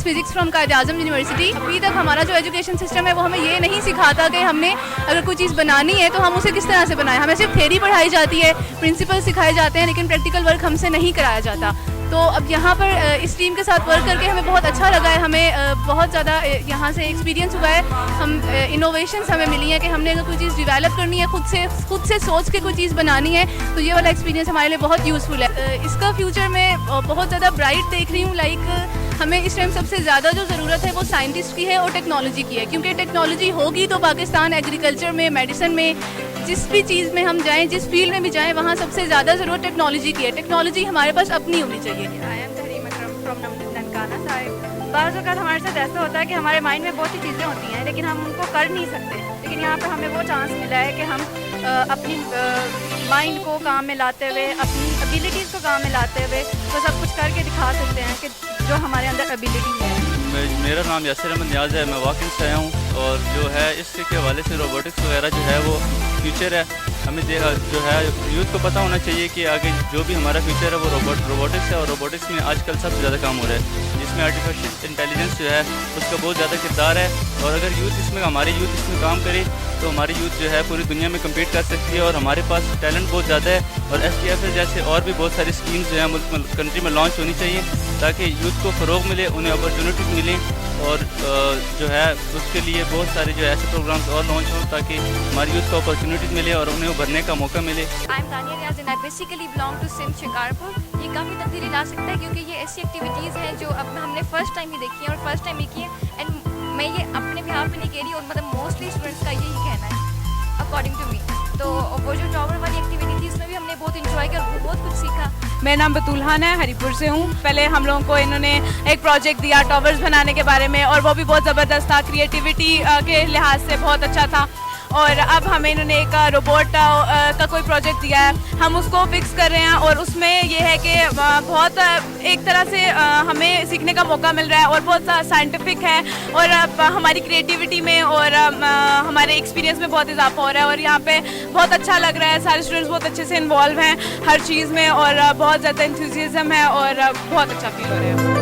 Physics from Quaid-e-Azam university. अभी तक हमारा जो एजुकेशन सिस्टम है वो हमें ये नहीं सिखाता कि हमने अगर कोई चीज़ बनानी है तो हम उसे किस तरह से बनाएं। हमें सिर्फ थ्योरी पढ़ाई जाती है, प्रिंसिपल सिखाए जाते हैं, लेकिन प्रैक्टिकल वर्क हमसे नहीं कराया जाता। तो अब यहाँ पर इस टीम के साथ वर्क करके हमें बहुत अच्छा लगा है। हमें बहुत ज़्यादा यहाँ से एक्सपीरियंस हुआ है। हम इनोवेशंस हमें मिली हैं कि हमने अगर कोई चीज़ डेवलप करनी है, खुद से सोच के कोई चीज़ बनानी है, तो ये वाला एक्सपीरियंस हमारे लिए बहुत यूज़फुल है। इसका फ्यूचर में बहुत ज़्यादा ब्राइट देख रही हूँ। लाइक हमें इस टाइम सबसे ज़्यादा जो ज़रूरत है वो साइंटिस्ट की है और टेक्नोलॉजी की है, क्योंकि टेक्नोलॉजी होगी तो पाकिस्तान एग्रीकल्चर में, मेडिसिन में, जिस भी चीज़ में हम जाएं, जिस फील्ड में भी जाएं, वहाँ सबसे ज़्यादा ज़रूरत टेक्नोलॉजी की है। टेक्नोलॉजी हमारे पास अपनी होनी चाहिए। I am Tahreem Akram from Nankana Sahib. बाज़ औक़ात हमारे साथ ऐसा होता है कि हमारे माइंड में बहुत सी चीज़ें होती हैं लेकिन हम उनको कर नहीं सकते, लेकिन यहाँ पर हमें वो चांस मिला है कि हम अपनी माइंड को काम में लाते हुए, अपनी एबिलिटीज़ को काम में लाते हुए तो सब कुछ करके दिखा सकते हैं कि जो हमारे अंदर एबिलिटी है। मेरा नाम यासिर अहमद नियाज़ है, मैं वाकिन से आया हूँ और जो है इसके हवाले से रोबोटिक्स वगैरह जो है वो फ्यूचर है। हमें जो है यूथ को पता होना चाहिए कि आगे जो भी हमारा फ्यूचर है वो रोबोटिक्स है और रोबोटिक्स में आजकल सबसे ज़्यादा काम हो रहा है, जिसमें आर्टिफिशियल इंटेलिजेंस जो है उसका बहुत ज़्यादा किरदार है। और अगर हमारे यूथ इसमें काम करे तो हमारी यूथ जो है पूरी दुनिया में कम्पीट कर सकती है और हमारे पास टैलेंट बहुत ज़्यादा है। और STFS जैसे और भी बहुत सारी स्कीम्स जो है मुल्क में, कंट्री में लॉन्च होनी चाहिए ताकि यूथ को फ़रोग मिले, उन्हें अपॉर्चुनिटीज़ मिलें और जो है उसके लिए बहुत सारे जो ऐसे प्रोग्राम्स और लॉन्च हों ताकि हमारी यूथ को अपॉर्चुनिटीज़ मिले और उन्हें उभरने का मौका मिले। I am Tania Riaz and I basically belong to Sindh Shikarpur. ये काफ़ी तब्दीली ला सकता है क्योंकि ये ऐसी एक्टिविटीज़ हैं जो अब हमने फ़र्स्ट टाइम ही देखी है और फर्स्ट टाइम ही की है। एंड मैं ये अपने बिहाफ में नहीं कह रही और मतलब मोस्टली स्टूडेंट्स का यही कहना है अकॉर्डिंग टू मी। तो वो जो टॉवर वाली एक्टिविटी थी उसमें भी हमने बहुत इंजॉय किया और बहुत कुछ सीखा। मेरा नाम बतूलहान है, हरीपुर से हूँ। पहले हम लोगों को इन्होंने एक प्रोजेक्ट दिया टॉवर्स बनाने के बारे में और वो भी बहुत ज़बरदस्त था, क्रिएटिविटी के लिहाज से बहुत अच्छा था। और अब हमें इन्होंने एक रोबोट का कोई प्रोजेक्ट दिया है, हम उसको फिक्स कर रहे हैं और उसमें ये है कि बहुत एक तरह से हमें सीखने का मौका मिल रहा है और बहुत साइंटिफिक है और हमारी क्रिएटिविटी में और हमारे एक्सपीरियंस में बहुत इजाफा हो रहा है और यहाँ पे बहुत अच्छा लग रहा है। सारे स्टूडेंट्स बहुत अच्छे से इन्वॉल्व हैं हर चीज़ में और बहुत ज़्यादा इंथुसियाज्म है और बहुत अच्छा फील हो रहा है।